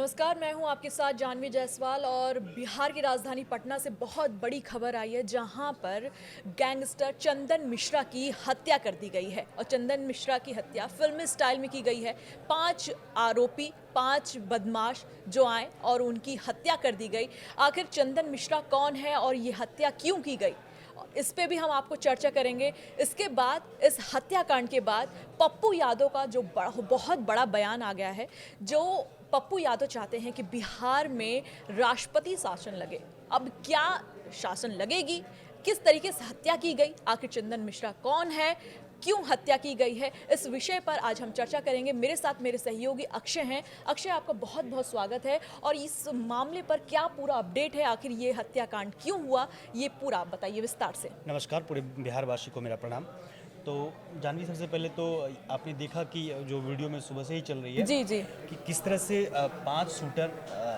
नमस्कार, मैं हूं आपके साथ जानवी जायसवाल और बिहार की राजधानी पटना से बहुत बड़ी खबर आई है जहां पर गैंगस्टर चंदन मिश्रा की हत्या कर दी गई है। और चंदन मिश्रा की हत्या फिल्मी स्टाइल में की गई है। 5 आरोपी, 5 बदमाश जो आए और उनकी हत्या कर दी गई। आखिर चंदन मिश्रा कौन है और ये हत्या क्यों की गई, इस पे भी हम आपको चर्चा करेंगे। इसके बाद, इस हत्याकांड के बाद पप्पू यादव का जो बहुत बड़ा बयान आ गया है। जो पप्पू यादव चाहते हैं कि बिहार में राष्ट्रपति शासन लगे। अब क्या शासन लगेगी, किस तरीके से हत्या की गई, आखिर चंदन मिश्रा कौन है, क्यों हत्या की गई है, इस विषय पर आज हम चर्चा करेंगे। मेरे साथ मेरे सहयोगी अक्षय हैं। अक्षय, आपका बहुत बहुत स्वागत है। और इस मामले पर क्या पूरा अपडेट है, आखिर ये हत्याकांड क्यों हुआ, ये पूरा आप बताइए विस्तार से। नमस्कार, पूरे बिहारवासी को मेरा प्रणाम। तो जानवी, सबसे पहले तो आपने देखा कि जो वीडियो में सुबह से ही चल रही है जी जी। कि किस तरह से 5 शूटर,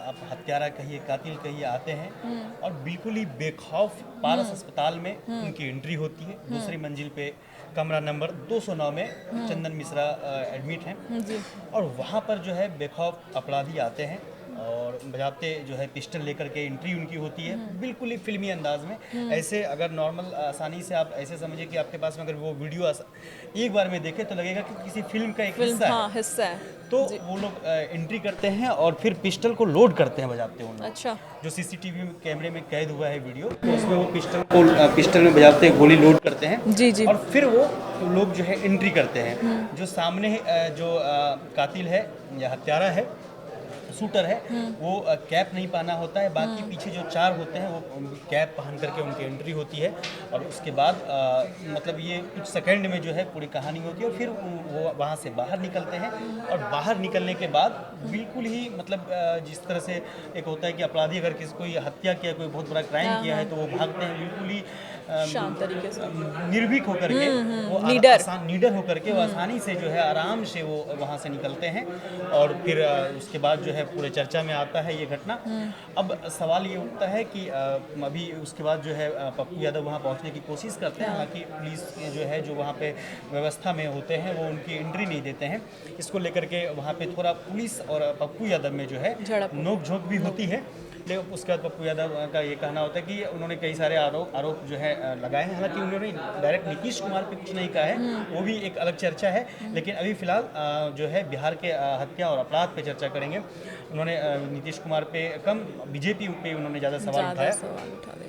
आप हत्यारा कहिए, कातिल कहिए, आते हैं और बिल्कुल ही बेखौफ पारस अस्पताल में उनकी एंट्री होती है। दूसरी मंजिल पे कमरा नंबर 209 में चंदन मिश्रा एडमिट हैं जी। और वहाँ पर जो है बेखौफ अपराधी आते हैं और बजाते जो है पिस्टल लेकर के एंट्री उनकी होती है, बिल्कुल ही फिल्मी अंदाज में। ऐसे अगर नॉर्मल आसानी से आप ऐसे समझिए कि आपके पास में अगर वो वीडियो एक बार में देखे तो लगेगा कि किसी फिल्म का एक हिस्सा है। हिस्सा है। तो वो लोग एंट्री करते हैं और फिर पिस्टल को लोड करते हैं बजाते हुए। अच्छा। जो सीसीटीवी कैमरे में कैद हुआ है वीडियो, तो उसमें वो पिस्टल में बजाते गोली लोड करते हैं। जी जी। और फिर वो लोग जो है एंट्री करते हैं। जो सामने जो कातिल है या हत्यारा है, शूटर है, वो कैप नहीं पहना होता है। बाकी पीछे जो 4 होते हैं वो कैप पहन करके उनकी एंट्री होती है। और उसके बाद मतलब ये कुछ सेकंड में जो है पूरी कहानी होती है और फिर वो वहाँ से बाहर निकलते हैं। और बाहर निकलने के बाद बिल्कुल ही मतलब जिस तरह से एक होता है कि अपराधी अगर किसी कोई हत्या किया, कोई बहुत बड़ा क्राइम किया है, तो वो भागते हैं बिल्कुल ही शांत तरीके से, निर्भीक होकर के, वो निडर होकर के वो आसानी से जो है आराम से वो वहाँ से निकलते हैं। और फिर उसके बाद जो है पूरे चर्चा में आता है ये घटना। अब सवाल ये उठता है कि अभी उसके बाद जो है पप्पू यादव वहाँ पहुँचने की कोशिश करते हैं। हालांकि पुलिस जो है जो वहाँ पे व्यवस्था में होते हैं वो उनकी एंट्री नहीं देते हैं। इसको लेकर के वहाँ पे थोड़ा पुलिस और पप्पू यादव में जो है नोक झोंक भी होती है। लेकिन उसके बाद पप्पू यादव का ये कहना होता है कि उन्होंने कई सारे आरोप जो है लगाए हैं। हालांकि उन्होंने डायरेक्ट नीतीश कुमार पे कुछ नहीं कहा है, वो भी एक अलग चर्चा है। लेकिन अभी फिलहाल जो है बिहार के हत्या और अपराध पे चर्चा करेंगे। उन्होंने नीतीश कुमार पे कम, बीजेपी पे उन्होंने ज़्यादा सवाल उठाया।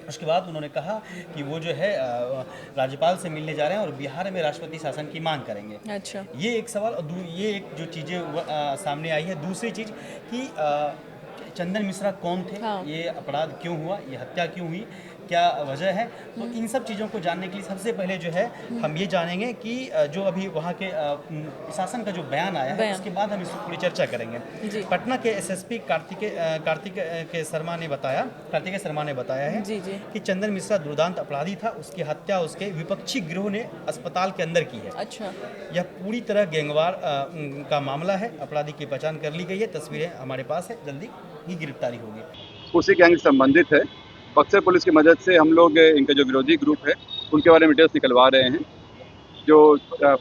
उसके बाद उन्होंने कहा कि वो जो है राज्यपाल से मिलने जा रहे हैं और बिहार में राष्ट्रपति शासन की मांग करेंगे। अच्छा, ये एक सवाल। और ये एक जो चीज़ें सामने आई है। दूसरी चीज़ कि चंदन मिश्रा कौन थे, ये अपराध क्यों हुआ, ये हत्या क्यों हुई, क्या वजह है, तो इन सब चीज़ों को जानने के लिए सबसे पहले जो है हम ये जानेंगे कि जो अभी वहाँ के शासन का जो बयान आया है, उसके बाद हम इस पूरी चर्चा करेंगे। पटना के एसएसपी कार्तिकेय शर्मा ने बताया है कि चंदन मिश्रा दुर्दांत अपराधी था। उसकी हत्या उसके विपक्षी गिरोह ने अस्पताल के अंदर की है। अच्छा, यह पूरी तरह गैंगवार का मामला है। अपराधी की पहचान कर ली गई है, तस्वीरें हमारे पास है, जल्दी ही गिरफ्तारी होगी। उसी गैंग से संबंधित है। बक्सर पुलिस की मदद से हम लोग इनका जो विरोधी ग्रुप है उनके बारे में डिटेल्स निकलवा रहे हैं। जो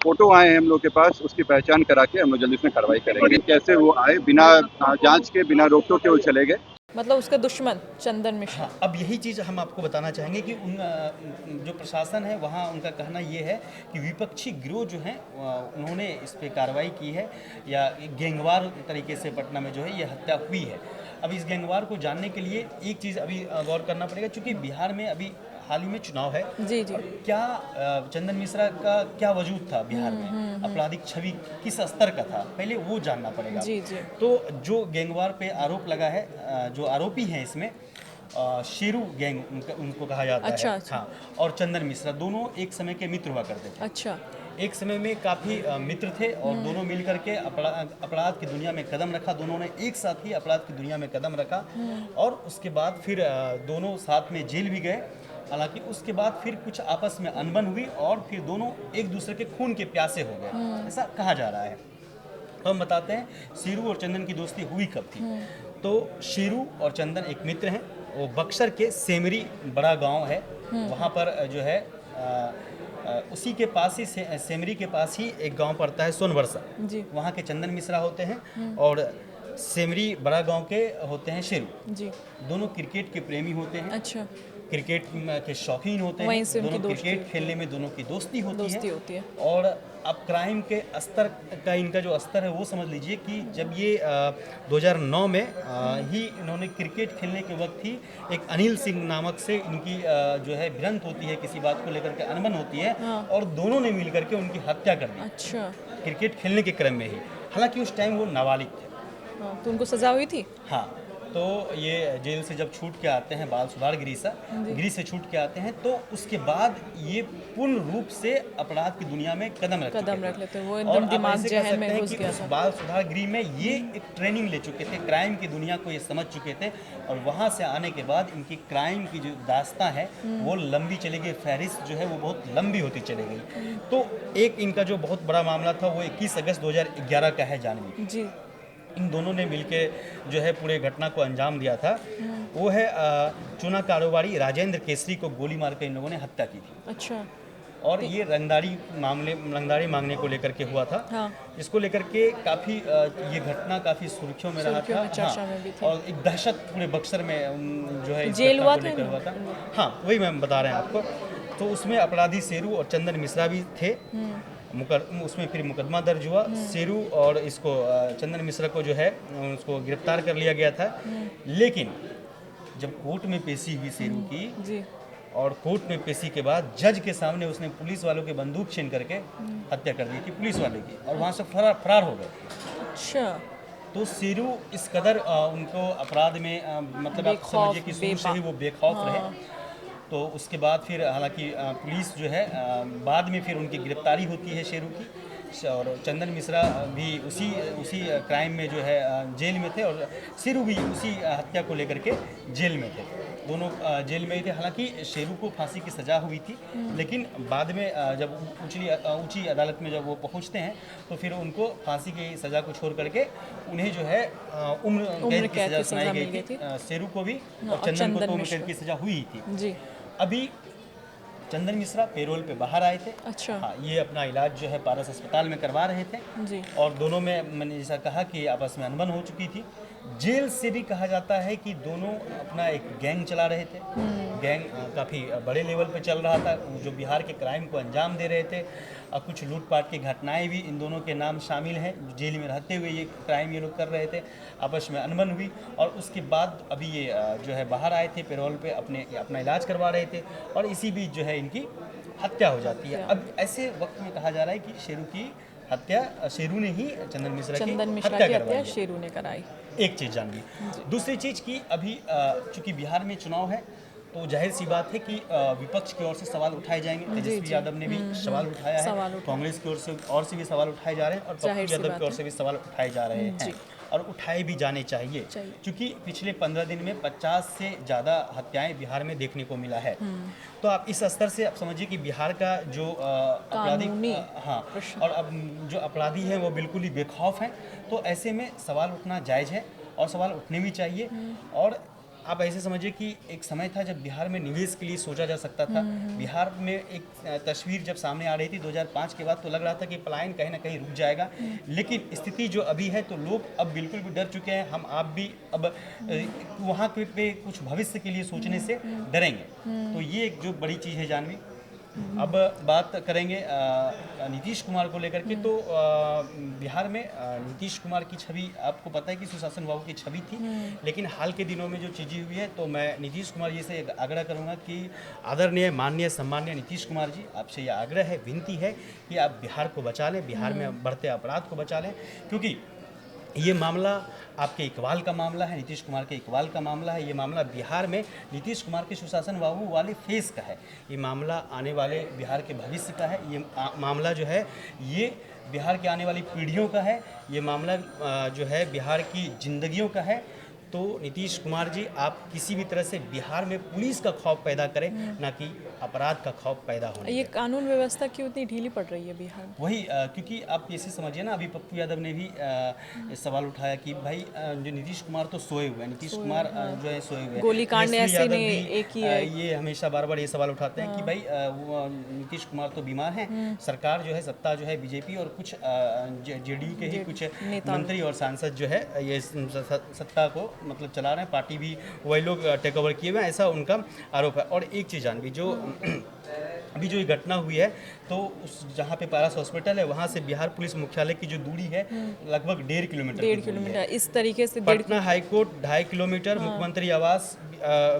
फोटो आए हैं हम लोग के पास, उसकी पहचान करा के हम लोग जल्दी इसमें कार्रवाई करेंगे। कैसे वो आए, बिना जांच के, बिना रोक टोक के वो चले गए, मतलब उसका दुश्मन चंदन मिश्रा। हाँ, अब यही चीज़ हम आपको बताना चाहेंगे कि जो प्रशासन है वहाँ उनका कहना ये है कि विपक्षी गिरोह जो हैं उन्होंने इस पर कार्रवाई की है या गैंगवार तरीके से पटना में जो है ये हत्या हुई है। अब इस गैंगवार को जानने के लिए एक चीज़ अभी गौर करना पड़ेगा, क्योंकि बिहार में अभी हाल ही में चुनाव है। जी जी। क्या चंदन मिश्रा का क्या वजूद था बिहार में, आपराधिक छवि किस स्तर का था, पहले वो जानना पड़ेगा। जी जी। तो जो गैंगवार पे आरोप लगा है, जो आरोपी हैं इसमें शेरू गैंग उनको कहा जाता है। अच्छा। हाँ, और चंदन मिश्रा दोनों एक समय के मित्र हुआ करते थे। अच्छा, एक समय में काफ़ी मित्र थे और दोनों मिलकर के अपराध की दुनिया में कदम रखा। दोनों ने एक साथ ही अपराध की दुनिया में कदम रखा और उसके बाद फिर दोनों साथ में जेल भी गए। हालांकि उसके बाद फिर कुछ आपस में अनबन हुई और फिर दोनों एक दूसरे के खून के प्यासे हो गए, ऐसा कहा जा रहा है। तो हम बताते हैं शेरू और चंदन की दोस्ती हुई कब थी। तो शेरू और चंदन एक मित्र हैं। वो बक्सर के सेमरी बड़ा गांव है, वहाँ पर जो है उसी के पास ही सेमरी के पास ही एक गांव पड़ता है सोनवर्षा। वहाँ के चंदन मिश्रा होते हैं और सेमरी बड़ा गांव के होते हैं शेरू। जी। दोनों क्रिकेट के प्रेमी होते हैं, अच्छा। क्रिकेट के शौकीन होते वहीं हैं, से उनकी दोनों दोस्ती क्रिकेट खेलने में दोनों की दोस्ती दोस्ती होती है। और अब क्राइम के स्तर का इनका जो स्तर है वो समझ लीजिए कि जब ये 2009 में ही इन्होंने क्रिकेट खेलने के वक्त ही एक अनिल सिंह नामक से इनकी जो है भिड़ंत होती है, किसी बात को लेकर के अनबन होती है, हाँ। और दोनों ने मिल करके उनकी हत्या कर दी अच्छा। क्रिकेट खेलने के क्रम में ही। हालांकि उस टाइम वो नाबालिग थे। हाँ, तो उनको सजा हुई थी? हाँ, तो ये जेल से जब छूट के आते हैं, बाल सुधार गृह से छूट के आते हैं, तो उसके बाद ये पूर्ण रूप से अपराध की दुनिया में कदम रख लेते हैं। वो और एकदम आप दिमाग ऐसे कह जहन में सकते हैं घुस कि गया उस था। बाल सुधार गृह में ये एक ट्रेनिंग ले चुके थे, क्राइम की दुनिया को ये समझ चुके थे, और वहाँ से आने के बाद इनकी क्राइम की जो दास्तां है वो लंबी चली गई, फहरिस्त जो है वो बहुत लंबी होती चली गई। तो एक इनका जो बहुत बड़ा मामला था वो 21 अगस्त 2011 का है जानवी। जी। इन दोनों ने मिलके जो है पूरे घटना को अंजाम दिया था। वो है चूना कारोबारी राजेंद्र केसरी को गोली मार कर इन लोगों ने हत्या की थी। अच्छा। और ये रंगदारी मांगने को लेकर के हुआ था। हाँ। इसको लेकर के काफ़ी ये घटना काफ़ी सुर्खियों में रहा था। चर्चा में भी थी। और एक दहशत पूरे बक्सर में जो है इस जेल घटना हुआ को लेकर था? हुआ था। हाँ, वही मैं बता रहे हैं आपको। तो उसमें अपराधी शेरू और चंदन मिश्रा भी थे। उसमें फिर मुकदमा दर्ज हुआ। शेरू और इसको चंदन मिश्रा को जो है उसको गिरफ्तार कर लिया गया था। लेकिन जब कोर्ट में पेशी हुई शेरू की, जी। और कोर्ट में पेशी के बाद जज के सामने उसने पुलिस वालों के बंदूक छीन करके हत्या कर दी थी पुलिस वाले की, और वहाँ से फरार हो गए। अच्छा। तो शेरू इस कदर उनको अपराध में मतलब आप समझिए कि शुरू से ही वो बेखौफ रहे। तो उसके बाद फिर हालांकि पुलिस जो है बाद में फिर उनकी गिरफ्तारी होती है शेरू की, और चंदन मिश्रा भी उसी क्राइम में जो है जेल में थे, और शेरू भी उसी हत्या को लेकर के जेल में थे। दोनों जेल में ही थे। हालांकि शेरू को फांसी की सज़ा हुई थी, लेकिन बाद में जब ऊंची अदालत में जब वो पहुंचते हैं तो फिर उनको फांसी की सज़ा को छोड़ करके उन्हें जो है उम्र कैद की सज़ा सुनाई गई थी। शेरू को भी और चंदन को तो उम्र कैद की सज़ा हुई ही थी। जी। अभी चंदन मिश्रा पेरोल पे बाहर आए थे। अच्छा। हाँ, ये अपना इलाज जो है पारस अस्पताल में करवा रहे थे। जी। और दोनों में मैंने जैसा कहा कि आपस में अनबन हो चुकी थी। जेल से भी कहा जाता है कि दोनों अपना एक गैंग चला रहे थे। गैंग काफ़ी बड़े लेवल पे चल रहा था, जो बिहार के क्राइम को अंजाम दे रहे थे। कुछ लूटपाट की घटनाएं भी इन दोनों के नाम शामिल हैं। जेल में रहते हुए ये क्राइम ये लोग कर रहे थे। आपस में अनबन हुई, और उसके बाद अभी ये जो है बाहर आए थे पेरोल पे, अपना इलाज करवा रहे थे, और इसी बीच जो है इनकी हत्या हो जाती है। अब ऐसे वक्त में कहा जा रहा है कि शेरू की हत्या शेरू ने ही चंदन मिश्रा की हत्या शेरू ने कराई। एक चीज़ जान ली। दूसरी चीज़ की अभी चूंकि बिहार में चुनाव है, तो जाहिर सी बात है कि विपक्ष की ओर से सवाल उठाए जाएंगे। तेजस्वी यादव ने भी सवाल उठाया है, कांग्रेस की ओर से भी सवाल उठाए जा रहे हैं, और पप्पू यादव की ओर से भी सवाल उठाए जा रहे हैं, और उठाए भी जाने चाहिए। क्योंकि पिछले 15 दिन में 50 से ज़्यादा हत्याएं बिहार में देखने को मिला है। तो आप इस स्तर से आप समझिए कि बिहार का जो अपराधी और अब जो अपराधी हैं वो बिल्कुल ही बेखौफ हैं। तो ऐसे में सवाल उठना जायज़ है, और सवाल उठने भी चाहिए। और आप ऐसे समझिए कि एक समय था जब बिहार में निवेश के लिए सोचा जा सकता था। बिहार में एक तस्वीर जब सामने आ रही थी 2005 के बाद, तो लग रहा था कि पलायन कहीं ना कहीं रुक जाएगा। लेकिन स्थिति जो अभी है, तो लोग अब बिल्कुल भी डर चुके हैं। हम आप भी अब वहाँ पे कुछ भविष्य के लिए सोचने से डरेंगे। तो ये एक जो बड़ी चीज़ है जानवी। अब बात करेंगे नीतीश कुमार को लेकर के। तो बिहार में नीतीश कुमार की छवि आपको पता है कि सुशासन बाबू की छवि थी, लेकिन हाल के दिनों में जो चीज़ें हुई है, तो मैं नीतीश कुमार जी से आग्रह करूंगा कि आदरणीय माननीय सम्माननीय नीतीश कुमार जी, आपसे यह आग्रह है, विनती है कि आप बिहार को बचा लें, बिहार में बढ़ते अपराध को बचा लें। क्योंकि ये मामला आपके इकबाल का मामला है, नीतीश कुमार के इकबाल का मामला है। ये मामला बिहार में नीतीश कुमार के सुशासन बाबू वाले फेस का है। ये मामला आने वाले बिहार के भविष्य का है। ये मामला जो है ये बिहार के आने वाली पीढ़ियों का है। ये मामला जो है बिहार की जिंदगियों का है। तो नीतीश कुमार जी आप किसी भी तरह से बिहार में पुलिस का खौफ पैदा करें, ना कि अपराध का खौफ पैदा होने ये दें। कानून व्यवस्था क्यों इतनी ढीली पड़ रही है बिहार में? वही क्योंकि आप ऐसे समझिए ना, अभी पप्पू यादव ने भी सवाल उठाया कि भाई जो नीतीश कुमार तो सोए हुए हैं, नीतीश कुमार जो है सोए हुए हैं। गोलीकांड तेजस्वी ऐसे यादव ने भी, एक ही है। ये हमेशा बार बार ये सवाल उठाते हैं कि भाई वो नीतीश कुमार तो बीमार हैं, सरकार जो है, सत्ता जो है बीजेपी और कुछ जेडीयू के ही कुछ मंत्री और सांसद जो है ये सत्ता को मतलब चला रहे हैं, पार्टी भी वही लोग टेक ओवर किए हुए हैं, ऐसा उनका आरोप है। और एक चीज़ जानवी, जो अभी जो ये घटना हुई है, तो उस जहाँ पे पारस हॉस्पिटल है वहाँ से बिहार पुलिस मुख्यालय की जो दूरी है लगभग 1.5 किलोमीटर की 1.5 दूरी है। किलोमीटर इस तरीके से पटना हाईकोर्ट 2.5 किलोमीटर, मुख्यमंत्री आवास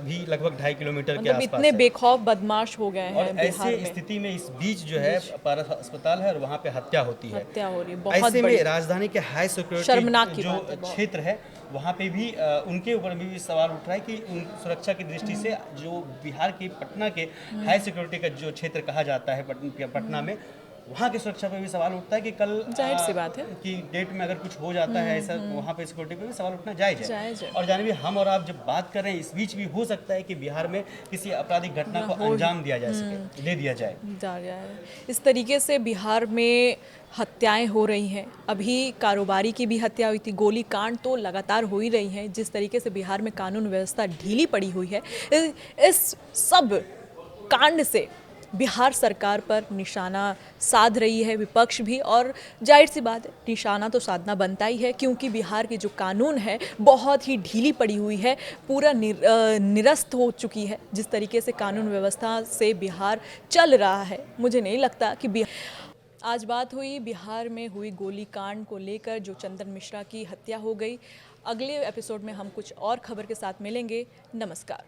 भी लगभग 2.5 किलोमीटर के मतलब आसपास इतने है। बेखौफ बदमाश हो गए और हैं बिहार ऐसे में। स्थिति में इस बीच जो है पारस अस्पताल है और वहाँ पे हत्या होती है। हत्या हो रही है, बहुत ऐसे बड़ी में राजधानी के हाई शर्मनाक की सिक्योरिटी बात है जो बहुत। क्षेत्र है वहाँ पे भी उनके ऊपर भी सवाल उठ रहा है कि उन सुरक्षा की दृष्टि से जो बिहार के पटना के हाई सिक्योरिटी का जो क्षेत्र कहा जाता है पटना में, वहाँ की सुरक्षा पे भी सवाल उठता है कि कल जाहिर सी बात है कि डेट में अगर कुछ हो जाता है ऐसा, वहाँ पे सिक्योरिटी पे भी सवाल उठना जायज़ जायज़ है। है। और जानवी, हम और आप जब बात कर रहे हैं, इस बीच भी हो सकता है कि बिहार में किसी आपराधिक घटना को अंजाम दिया जा सके, दे दिया जाए। जा रहा है। इस तरीके से बिहार में हत्याएं हो रही हैं। अभी कारोबारी की भी हत्या हुई थी, गोली कांड तो लगातार हो ही रही हैं। जिस तरीके से बिहार में कानून व्यवस्था ढीली पड़ी हुई है, इस सब कांड से बिहार सरकार पर निशाना साध रही है विपक्ष भी, और जाहिर सी बात है निशाना तो साधना बनता ही है, क्योंकि बिहार की जो कानून है बहुत ही ढीली पड़ी हुई है, पूरा निरस्त हो चुकी है। जिस तरीके से कानून व्यवस्था से बिहार चल रहा है, मुझे नहीं लगता कि आज बात हुई बिहार में हुई गोलीकांड को लेकर, जो चंदन मिश्रा की हत्या हो गई। अगले एपिसोड में हम कुछ और खबर के साथ मिलेंगे। नमस्कार।